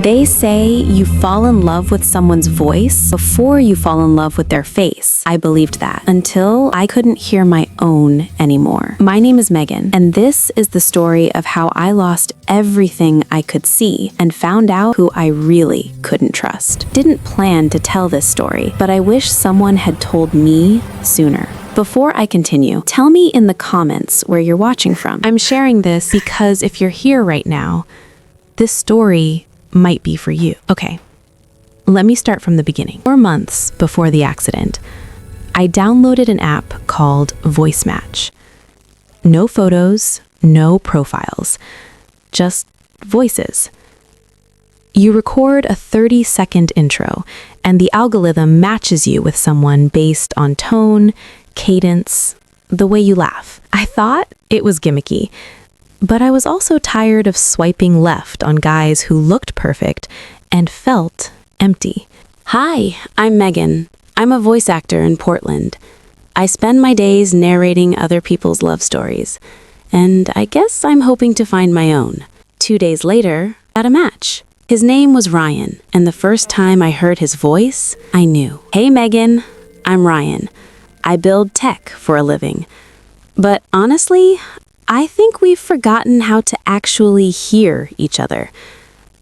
They say you fall in love with someone's voice before you fall in love with their face. I believed that until I couldn't hear my own anymore. My name is Megan, and this is the story of how I lost everything I could see and found out who I really couldn't trust. Didn't plan to tell this story, but I wish someone had told me sooner. Before I continue, tell me in the comments where you're watching from. I'm sharing this because if you're here right now, this story might be for you. Okay, let me start from the beginning. 4 months before the accident, I downloaded an app called Voice Match. No photos, no profiles, just voices. You record a 30-second intro, and the algorithm matches you with someone based on tone, cadence, the way you laugh. I thought it was gimmicky, but I was also tired of swiping left on guys who looked perfect and felt empty. Hi, I'm Megan. I'm a voice actor in Portland. I spend my days narrating other people's love stories, and I guess I'm hoping to find my own. 2 days later, I got a match. His name was Ryan, and the first time I heard his voice, I knew. Hey Megan, I'm Ryan. I build tech for a living. But honestly, I think we've forgotten how to actually hear each other.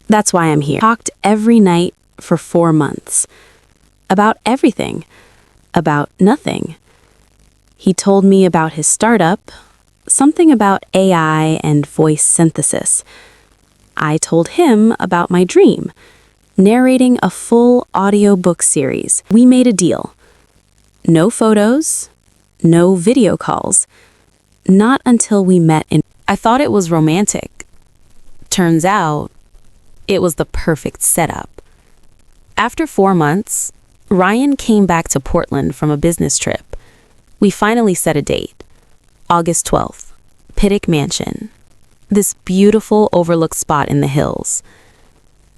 That's why I'm here. Talked every night for 4 months. About everything. About nothing. He told me about his startup, something about AI and voice synthesis. I told him about my dream, narrating a full audiobook series. We made a deal. No photos, no video calls. Not until we met in... I thought it was romantic. Turns out, it was the perfect setup. After 4 months, Ryan came back to Portland from a business trip. We finally set a date. August 12th, Pittock Mansion. This beautiful overlooked spot in the hills.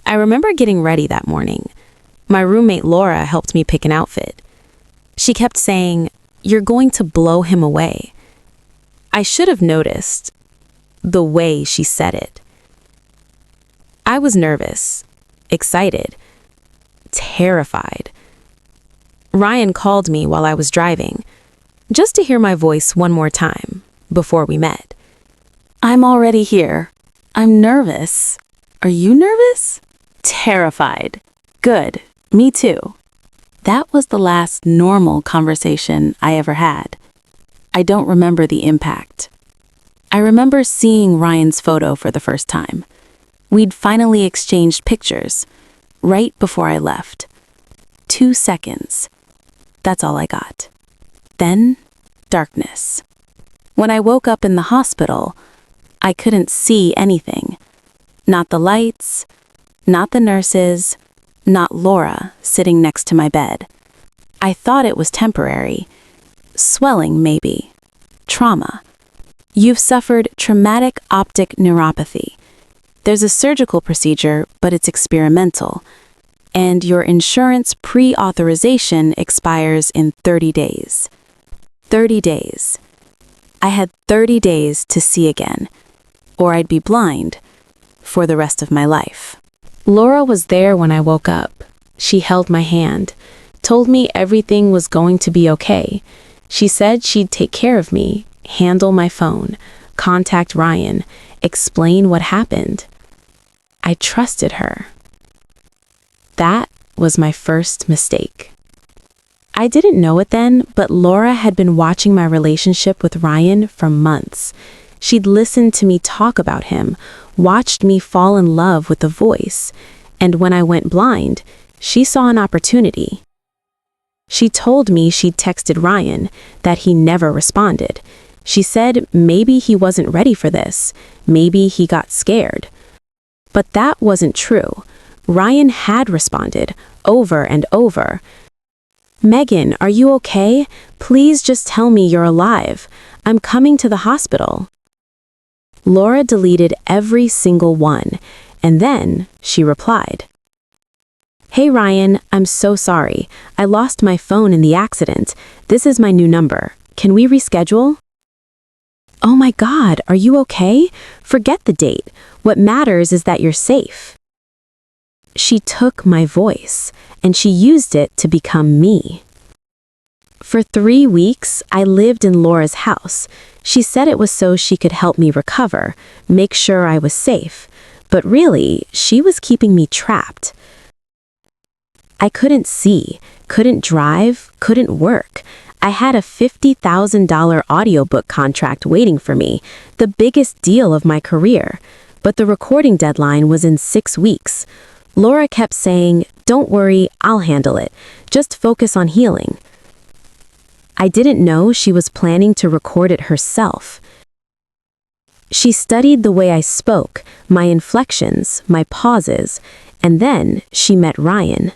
I remember getting ready that morning. My roommate Laura helped me pick an outfit. She kept saying, "You're going to blow him away." I should have noticed the way she said it. I was nervous, excited, terrified. Ryan called me while I was driving, just to hear my voice one more time before we met. "I'm already here. I'm nervous. Are you nervous?" "Terrified." "Good. Me too." That was the last normal conversation I ever had. I don't remember the impact. I remember seeing Ryan's photo for the first time. We'd finally exchanged pictures, right before I left. 2 seconds. That's all I got. Then, darkness. When I woke up in the hospital, I couldn't see anything. Not the lights, not the nurses, not Laura sitting next to my bed. I thought it was temporary. Swelling, maybe. Trauma. You've suffered traumatic optic neuropathy. There's a surgical procedure, but it's experimental. And your insurance pre-authorization expires in 30 days. 30 days. I had 30 days to see again, or I'd be blind for the rest of my life. Laura was there when I woke up. She held my hand, told me everything was going to be okay. She said she'd take care of me, handle my phone, contact Ryan, explain what happened. I trusted her. That was my first mistake. I didn't know it then, but Laura had been watching my relationship with Ryan for months. She'd listened to me talk about him, watched me fall in love with the voice, and when I went blind, she saw an opportunity. She told me she'd texted Ryan, that he never responded. She said maybe he wasn't ready for this, maybe he got scared. But that wasn't true. Ryan had responded, over and over. "Megan, are you okay? Please just tell me you're alive. I'm coming to the hospital." Laura deleted every single one, and then she replied. "Hey Ryan, I'm so sorry. I lost my phone in the accident. This is my new number. Can we reschedule?" "Oh my God, are you okay? Forget the date. What matters is that you're safe." she took my voice, and she used it to become me. For 3 weeks, I lived in Laura's house. She said it was so she could help me recover, make sure I was safe. But really, she was keeping me trapped. I couldn't see, couldn't drive, couldn't work. I had a $50,000 audiobook contract waiting for me, the biggest deal of my career. But the recording deadline was in 6 weeks. Laura kept saying, "Don't worry, I'll handle it. Just focus on healing." I didn't know she was planning to record it herself. She studied the way I spoke, my inflections, my pauses, and then she met Ryan.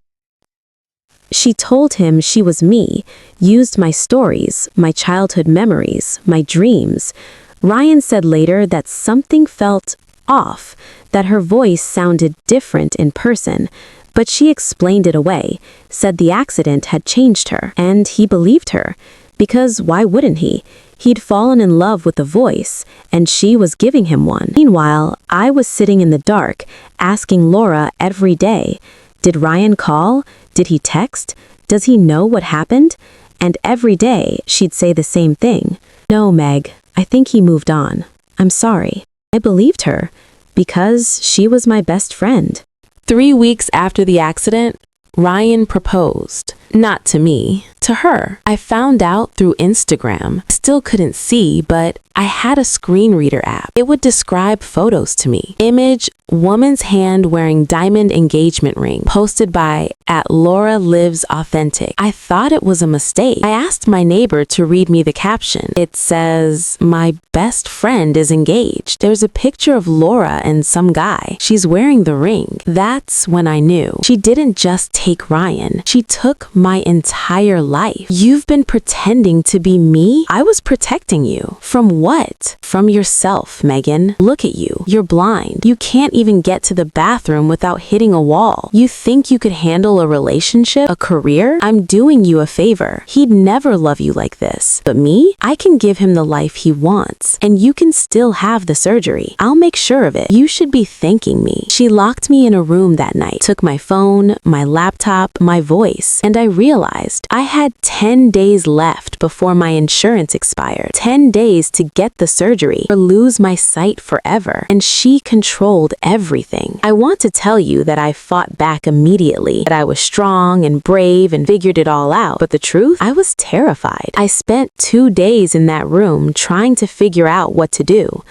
She told him she was me, used my stories, my childhood memories, my dreams. Ryan said later that something felt off, that her voice sounded different in person, but she explained it away, said the accident had changed her, and he believed her. Because why wouldn't he? He'd fallen in love with a voice, and she was giving him one. Meanwhile, I was sitting in the dark, asking Laura every day, did Ryan call? Did he text? Does he know what happened? And every day, she'd say the same thing. No, Meg, I think he moved on. I'm sorry. I believed her, because she was my best friend. 3 weeks after the accident, Ryan proposed. Not to me, to her. I found out through Instagram. Still couldn't see, but I had a screen reader app. It would describe photos to me. Image, woman's hand wearing diamond engagement ring, posted by @LauraLivesAuthentic. I thought it was a mistake. I asked my neighbor to read me the caption. It says, "My best friend is engaged." There's a picture of Laura and some guy. She's wearing the ring. That's when I knew. She didn't just take Ryan. She took my entire life. You've been pretending to be me? I was protecting you. From what? From yourself, Megan. Look at you. You're blind. You can't even get to the bathroom without hitting a wall. You think you could handle a relationship, a career? I'm doing you a favor. He'd never love you like this. But me? I can give him the life he wants. And you can still have the surgery. I'll make sure of it. You should be thanking me. She locked me in a room that night, took my phone, my laptop, my voice, and I realized I had 10 days left before my insurance expired. 10 days to get the surgery or lose my sight forever. And she controlled everything. I want to tell you that I fought back immediately, that I was strong and brave and figured it all out. But the truth, I was terrified. I spent 2 days in that room trying to figure out what to do.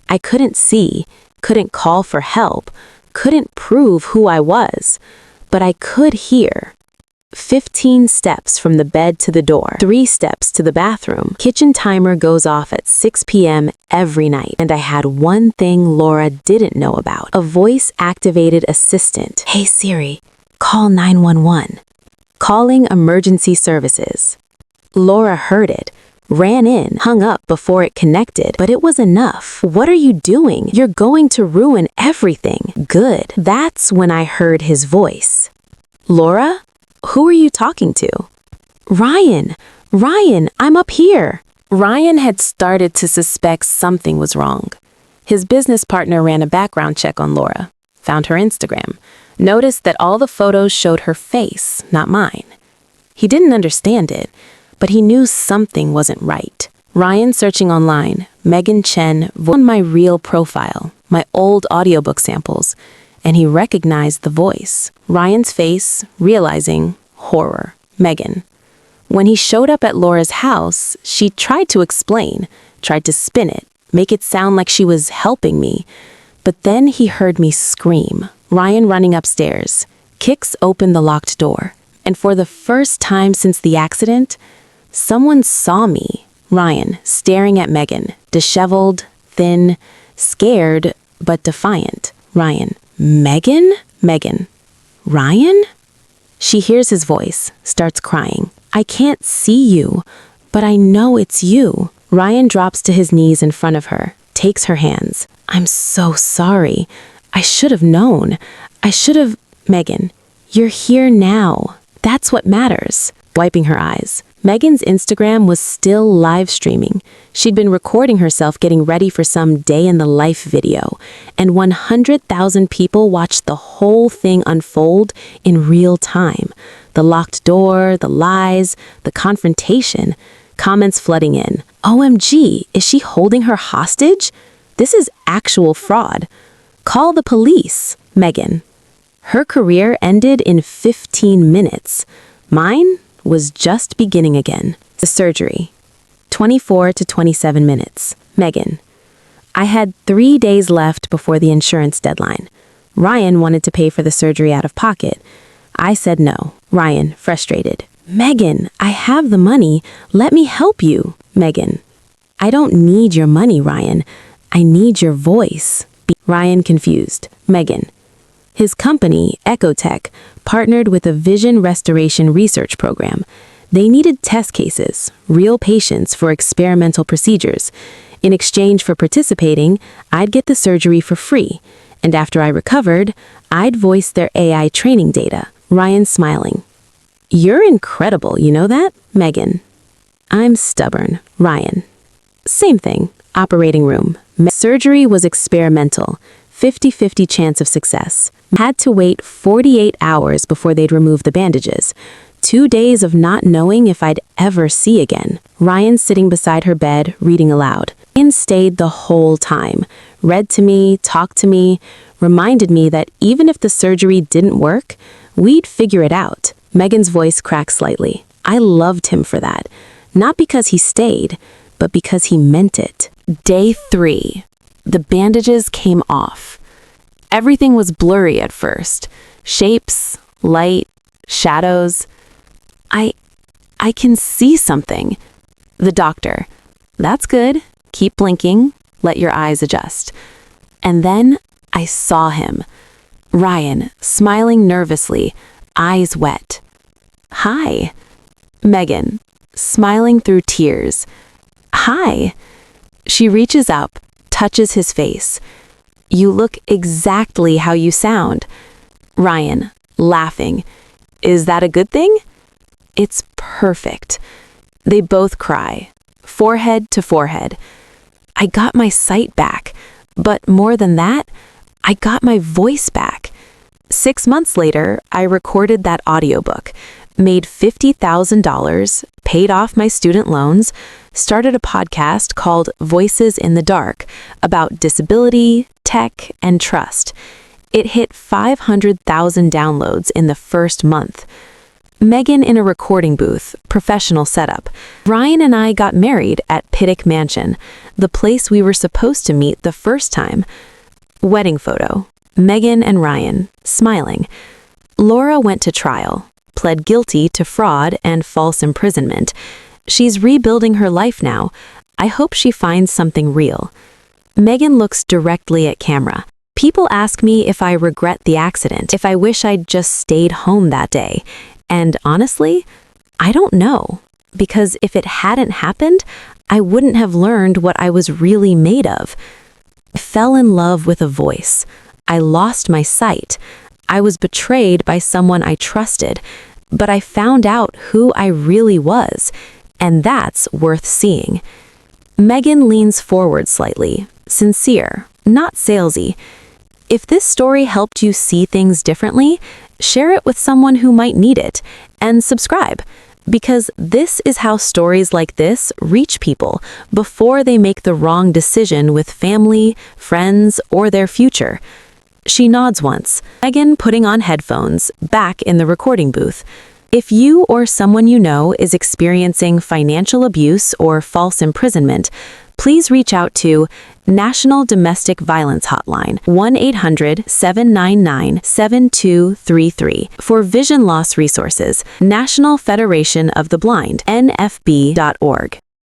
I couldn't see, couldn't call for help, couldn't prove who I was, but I could hear. 15 steps from the bed to the door, 3 steps to the bathroom. Kitchen timer goes off at 6 p.m. every night, and I had one thing Laura didn't know about. A voice-activated assistant. Hey Siri, call 911. Calling emergency services. Laura heard it, ran in, hung up before it connected, but it was enough. What are you doing? You're going to ruin everything. Good. That's when I heard his voice. Laura? Who are you talking to? Ryan! Ryan, I'm up here! Ryan had started to suspect something was wrong. His business partner ran a background check on Laura, found her Instagram, noticed that all the photos showed her face, not mine. He didn't understand it, but he knew something wasn't right. Ryan searching online, Megan Chen, on my real profile, my old audiobook samples, and he recognized the voice. Ryan's face, realizing, horror, Megan. When he showed up at Laura's house, she tried to explain, tried to spin it, make it sound like she was helping me. But then he heard me scream. Ryan running upstairs, kicks open the locked door. And for the first time since the accident, someone saw me. Ryan, staring at Megan, disheveled, thin, scared, but defiant. Ryan, Megan? Megan. Ryan? She hears his voice, starts crying. I can't see you, but I know it's you. Ryan drops to his knees in front of her, takes her hands. I'm so sorry. I should have known. I should have... Megan, you're here now. That's what matters. Wiping her eyes. Megan's Instagram was still live streaming. She'd been recording herself getting ready for some day-in-the-life video, and 100,000 people watched the whole thing unfold in real time. The locked door, the lies, the confrontation, comments flooding in. OMG, is she holding her hostage? This is actual fraud. Call the police, Megan. Her career ended in 15 minutes. Mine was just beginning again. The surgery. 24 to 27 minutes. Megan. I had 3 days left before the insurance deadline. Ryan wanted to pay for the surgery out of pocket. I said no. Ryan, frustrated. Megan, I have the money. Let me help you. Megan. I don't need your money, Ryan. I need your voice. Ryan, confused. Megan. His company, Ecotech, partnered with a vision restoration research program. They needed test cases, real patients for experimental procedures. In exchange for participating, I'd get the surgery for free. And after I recovered, I'd voice their AI training data. Ryan, smiling. You're incredible, you know that? Megan. I'm stubborn. Ryan. Same thing. Operating room. Surgery was experimental. 50-50 chance of success. Had to wait 48 hours before they'd remove the bandages. 2 days of not knowing if I'd ever see again. Ryan sitting beside her bed, reading aloud. Ryan stayed the whole time. Read to me, talked to me, reminded me that even if the surgery didn't work, we'd figure it out. Megan's voice cracked slightly. I loved him for that. Not because he stayed, but because he meant it. Day 3. The bandages came off. Everything was blurry at first. Shapes, light, shadows. I can see something. The doctor. That's good. Keep blinking. Let your eyes adjust. And then I saw him. Ryan, smiling nervously, eyes wet. Hi. Megan, smiling through tears. Hi. She reaches up, touches his face. You look exactly how you sound. Ryan, laughing. Is that a good thing? It's perfect. They both cry, forehead to forehead. I got my sight back, but more than that, I got my voice back. 6 months later, I recorded that audiobook, made $50,000, paid off my student loans, started a podcast called Voices in the Dark about disability, tech, and trust. It hit 500,000 downloads in the first month. Megan in a recording booth, professional setup. Ryan and I got married at Pittock Mansion, the place we were supposed to meet the first time. Wedding photo. Megan and Ryan, smiling. Laura went to trial, pled guilty to fraud and false imprisonment. She's rebuilding her life now. I hope she finds something real. Megan looks directly at camera. People ask me if I regret the accident, if I wish I'd just stayed home that day. And honestly, I don't know. Because if it hadn't happened, I wouldn't have learned what I was really made of. I fell in love with a voice. I lost my sight. I was betrayed by someone I trusted. But I found out who I really was. And that's worth seeing. Megan leans forward slightly, sincere, not salesy. If this story helped you see things differently, share it with someone who might need it, and subscribe, because this is how stories like this reach people before they make the wrong decision with family, friends, or their future. She nods once, Megan putting on headphones, back in the recording booth. If you or someone you know is experiencing financial abuse or false imprisonment, please reach out to National Domestic Violence Hotline, 1-800-799-7233. For vision loss resources, National Federation of the Blind, nfb.org.